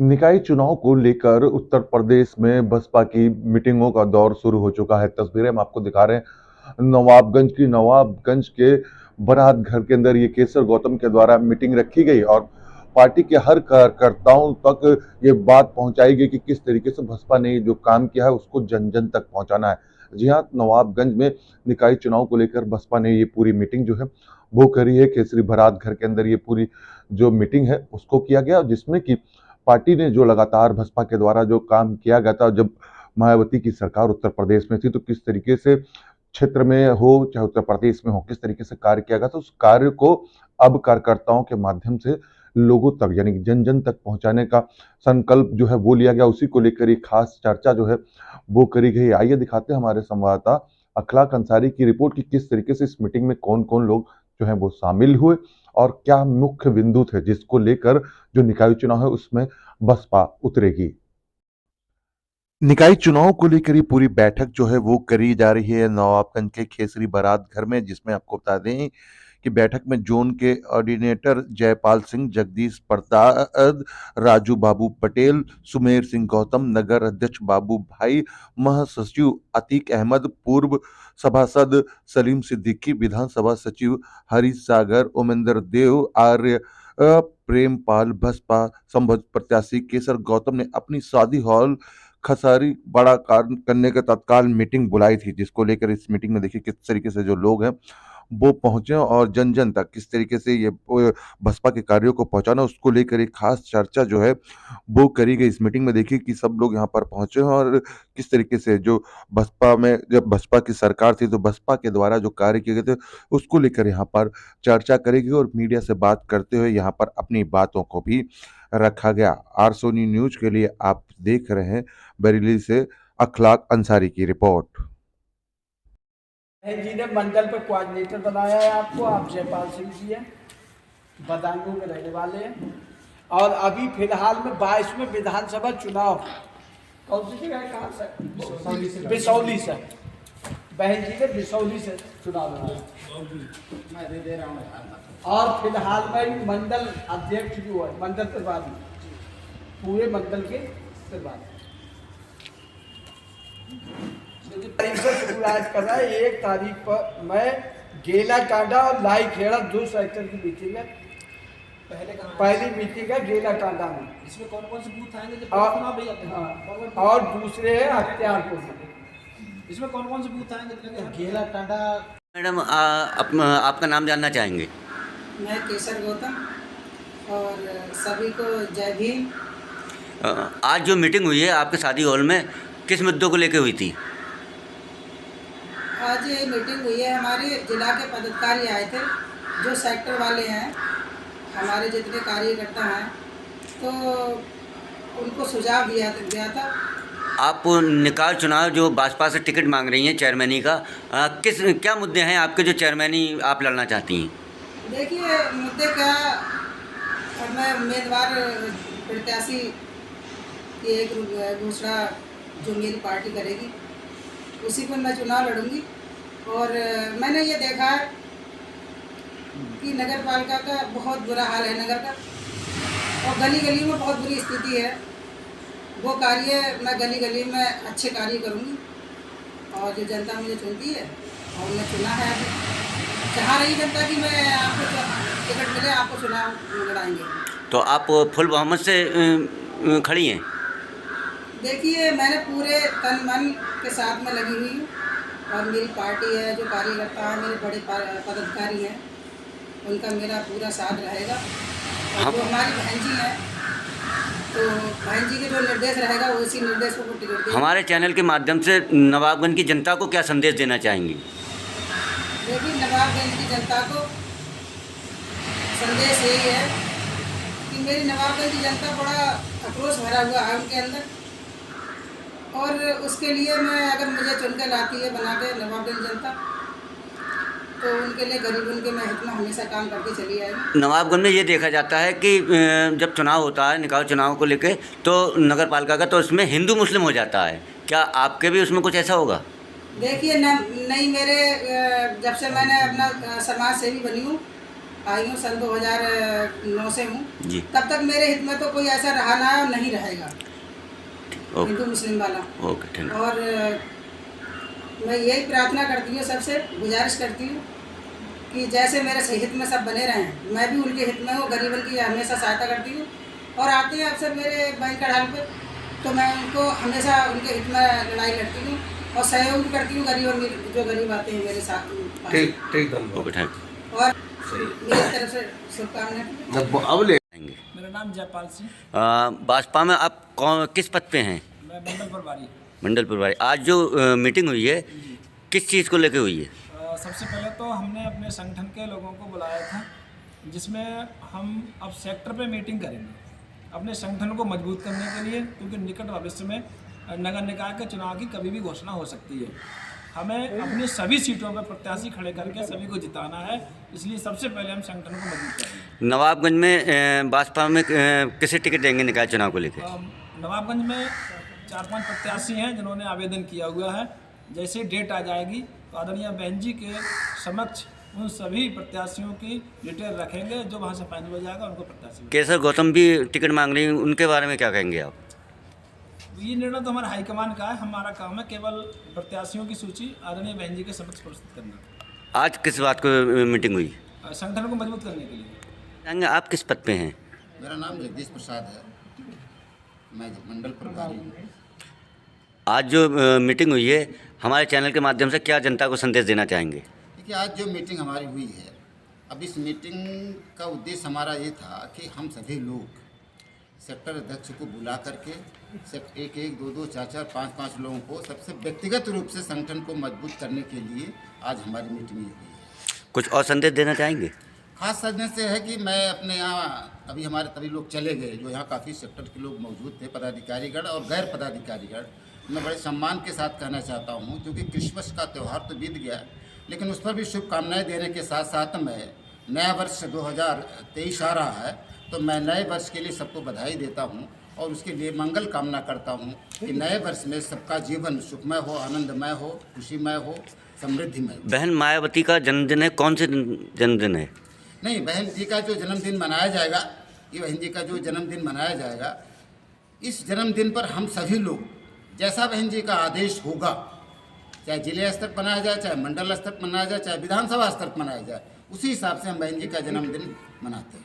निकाय चुनाव को लेकर उत्तर प्रदेश में बसपा की मीटिंगों का दौर शुरू हो चुका है। तस्वीरें हम आपको दिखा रहे हैं नवाबगंज के बारात घर के अंदर ये केसर गौतम के द्वारा मीटिंग रखी गई और पार्टी के हर कार्यकर्ताओं तक ये बात पहुंचाई गई कि किस तरीके से बसपा ने जो काम किया है उसको जन जन तक पहुंचाना है। जी हाँ, नवाबगंज में निकाय चुनाव को लेकर बसपा ने ये पूरी मीटिंग जो है वो करी है। केसरी बारात घर के अंदर ये पूरी जो मीटिंग है उसको किया गया, जिसमें कि पार्टी ने जो लगातार बसपा के द्वारा जो काम किया गया था, जब मायावती की सरकार उत्तर प्रदेश में थी, तो किस तरीके से क्षेत्र में हो चाहे उत्तर प्रदेश में हो, किस तरीके से कार्य किया गया था, उस कार्य को अब कार्यकर्ताओं के माध्यम से लोगों तक यानी कि जन जन तक पहुंचाने का संकल्प जो है वो लिया गया। उसी को लेकर एक खास चर्चा जो है वो करी गई। आइए दिखाते हैं हमारे संवाददाता अखलाक अंसारी की रिपोर्ट कि किस तरीके से इस मीटिंग में कौन कौन लोग जो है वो शामिल हुए और क्या मुख्य बिंदु थे जिसको लेकर जो निकाय चुनाव है उसमें बसपा उतरेगी। निकाय चुनाव को लेकर ये पूरी बैठक जो है वो करी जा रही है नवाबगंज के केसरी बारात घर में, जिसमें आपको बता दें कि बैठक में जोन के ऑर्डिनेटर जयपाल सिंह, जगदीश प्रसाद, राजू बाबू पटेल, सुमेर सिंह गौतम, नगर अध्यक्ष बाबू भाई, महासचिव अतीक अहमद, पूर्व सभासद सलीम सिद्दीकी, विधानसभा सचिव हरीश सागर, उमेंद्र देव, आर्य प्रेमपाल, बसपा संभव प्रत्याशी केसर गौतम ने अपनी शादी हॉल खसारी बड़ा कार्य करने के तत्काल मीटिंग बुलाई थी, जिसको लेकर इस मीटिंग में देखिए किस तरीके से जो लोग हैं वो पहुंचे और जन जन तक किस तरीके से ये बसपा के कार्यों को पहुंचाना उसको लेकर एक खास चर्चा जो है वो करी गई। इस मीटिंग में देखिए कि सब लोग यहाँ पर पहुंचे हैं और किस तरीके से जो बसपा में जब बसपा की सरकार थी तो बसपा के द्वारा जो कार्य किए गए थे उसको लेकर यहाँ पर चर्चा करेगी और मीडिया से बात करते हुए यहाँ पर अपनी बातों को भी रखा गया। आर सोनी न्यूज के लिए आप देख रहे हैं बरेली से अखलाक अंसारी की रिपोर्ट। जी ने मंडल पे कोऑर्डिनेटर बनाया है आपको, आप जयपाल सिंह जी हैं, बदायूं में रहने वाले हैं और अभी फिलहाल में 22वें विधानसभा चुनाव कौन सी जगह है, कहाँ से? बिसौली से बहन जी ने बिसौली से चुनाव लड़ा और फिलहाल में मंडल अध्यक्ष जो है मंडल प्रभारी पूरे मंडल के प्रभारी तारीख से शुरुआत कर रहा है। 1 तारीख पर मैं गेला टांडा और लाई खेड़ा 2 सेक्टर की मीटिंग है। पहली मीटिंग है गेला टांडा में। इसमें कौन कौन से बूथ आएंगे और दूसरे है अख्तियारपुर में। इसमें कौन कौन से बूथ आएंगे? गेला टांडा। मैडम आपका नाम जानना चाहेंगे? मैं केसर गौतम और सभी को जय भीम। आज जो मीटिंग हुई है आपके शादी हॉल में किस मुद्दों को लेकर हुई थी? आज ये मीटिंग हुई है, हमारे जिला के पदाधिकारी आए थे जो सेक्टर वाले हैं, हमारे जितने कार्यकर्ता हैं, तो उनको सुझाव दिया गया था। आप निकाय चुनाव जो भाजपा से टिकट मांग रही हैं चेयरमैनी का, क्या मुद्दे हैं आपके जो चेयरमैनी आप लड़ना चाहती हैं? देखिए मुद्दे क्या, मैं उम्मीदवार प्रत्याशी की एक घोषणा जो मेरी पार्टी करेगी उसी पर मैं चुनाव लड़ूंगी। और मैंने ये देखा है कि नगर पालिका का बहुत बुरा हाल है नगर का, और गली गली में बहुत बुरी स्थिति है। वो कार्य मैं गली गली में अच्छे कार्य करूंगी और जो जनता मुझे चुनती है और मैं चुना है, अभी चाह रही जनता कि मैं आपको टिकट मिले, आपको चुनाव लड़ाएंगे। तो आप फुल बहुमत से खड़ी हैं? देखिए मैंने पूरे तन मन के साथ में लगी हुई हूँ और मेरी पार्टी है, जो कार्यकर्ता है, मेरे बड़े पदाधिकारी हैं, उनका मेरा पूरा साथ रहेगा। और जो हमारी बहन जी हैं, तो बहन जी के जो निर्देश रहेगा उसी निर्देश को टिकट देंगे। हमारे चैनल के माध्यम से नवाबगंज की जनता को क्या संदेश देना चाहेंगी? देखिए नवाबगंज की जनता को संदेश यही है कि मेरी नवाबगंज की जनता बड़ा आक्रोश भरा हुआ है उनके अंदर, और उसके लिए मैं अगर मुझे चुन के लाती है बना के नवाबगंज जनता, तो उनके लिए गरीब उनके मैं हित में हमेशा काम करके चली आएगी। नवाबगंज में ये देखा जाता है कि जब चुनाव होता है निकाय चुनाव को लेके तो नगर पालिका का, तो उसमें हिंदू मुस्लिम हो जाता है, क्या आपके भी उसमें कुछ ऐसा होगा? देखिए नहीं, मेरे जब से मैंने अपना समाज सेवी बनी हूँ आई हूँ, सन 2009 से हूँ। जी। तब तक मेरे हित में तो कोई ऐसा रहा ना है और नहीं रहेगा ओके हिंदू मुस्लिम वाला। Okay thank you. और मैं यही प्रार्थना करती हूँ, सबसे गुजारिश करती हूँ कि जैसे मेरे से हित में सब बने रहें, मैं भी उनके हित में हूँ, गरीबन की हमेशा सहायता करती हूँ। और आते हैं अक्सर मेरे बैंक का ढाल पर, तो मैं उनको हमेशा उनके हित में लड़ाई लड़ती हूँ और सहयोग भी करती हूँ गरीब जो गरीब आते हैं मेरे साथ। ठीक ओके थैंक यू। और मेरी तरफ से शुभकामनाएं। अब ले आएंगे। मेरा नाम जयपाल सिंह, भाजपा में आप कौन किस पद पे हैं? मैं मंडल प्रभारी। मंडल प्रभारी। आज जो मीटिंग हुई है किस चीज़ को लेकर हुई है? सबसे पहले तो हमने अपने संगठन के लोगों को बुलाया था, जिसमें हम अब सेक्टर पे मीटिंग करेंगे अपने संगठन को मजबूत करने के लिए, क्योंकि निकट भविष्य में नगर निकाय के चुनाव की कभी भी घोषणा हो सकती है। हमें अपनी सभी सीटों पर प्रत्याशी खड़े करके सभी को जिताना है, इसलिए सबसे पहले हम संगठन को मजबूत करेंगे। नवाबगंज में भाजपा में किसे टिकट देंगे निकाय चुनाव को लेकर? नवाबगंज में 4-5 प्रत्याशी हैं जिन्होंने आवेदन किया हुआ है। जैसे डेट आ जाएगी तो आदरणीय बहन जी के समक्ष उन सभी प्रत्याशियों की डिटेल रखेंगे, जो वहाँ से फाइनल हो जाएगा उनको प्रत्याशी। केसर गौतम भी टिकट मांग रही हैं, उनके बारे में क्या कहेंगे आप? ये निर्णय तो हमारा हाईकमान का है, हमारा काम है केवल प्रत्याशियों की सूची आदरणीय बहन जी के समक्ष प्रस्तुत करना। आज किस बात को मीटिंग हुई? संगठन को मजबूत करने के लिए। जाएंगे। आप किस पद पे हैं? मेरा नाम जगदीश प्रसाद है, मैं मंडल प्रभारी हूँ। आज जो मीटिंग हुई है हमारे चैनल के माध्यम से क्या जनता को संदेश देना चाहेंगे? देखिए, आज जो मीटिंग हमारी हुई है, अब इस मीटिंग का उद्देश्य हमारा ये था कि हम सभी लोग सेक्टर अध्यक्ष को बुला करके एक 2 4 5 लोगों को सबसे व्यक्तिगत रूप से संगठन को मजबूत करने के लिए आज हमारी मीटिंग हुई है। कुछ और संदेश देना चाहेंगे? खास संदेश से है कि मैं अपने यहाँ अभी हमारे तभी लोग चले गए, जो यहाँ काफ़ी सेक्टर के लोग मौजूद थे, पदाधिकारीगण और गैर पदाधिकारीगण। मैं बड़े सम्मान के साथ कहना चाहता हूँ, क्योंकि क्रिसमस का त्यौहार तो बीत गया, लेकिन उस पर भी शुभकामनाएं देने के साथ साथ में नया वर्ष 2023 आ रहा है, तो मैं नए वर्ष के लिए सबको बधाई देता हूँ और उसके लिए मंगल कामना करता हूँ कि नए वर्ष में सबका जीवन सुखमय हो, आनंदमय हो, खुशीमय हो, समृद्धिमय हो। बहन मायावती का जन्मदिन है, कौन से जन्मदिन है? नहीं, बहन जी का जो जन्मदिन मनाया जाएगा, ये बहन जी का जो जन्मदिन मनाया जाएगा, इस जन्मदिन पर हम सभी लोग जैसा बहन जी का आदेश होगा, चाहे जिले स्तर पर मनाया जाए, चाहे मंडल स्तर पर मनाया जाए, चाहे विधानसभा स्तर पर मनाया जाए, उसी हिसाब से हम बहन जी का जन्मदिन मनाते हैं।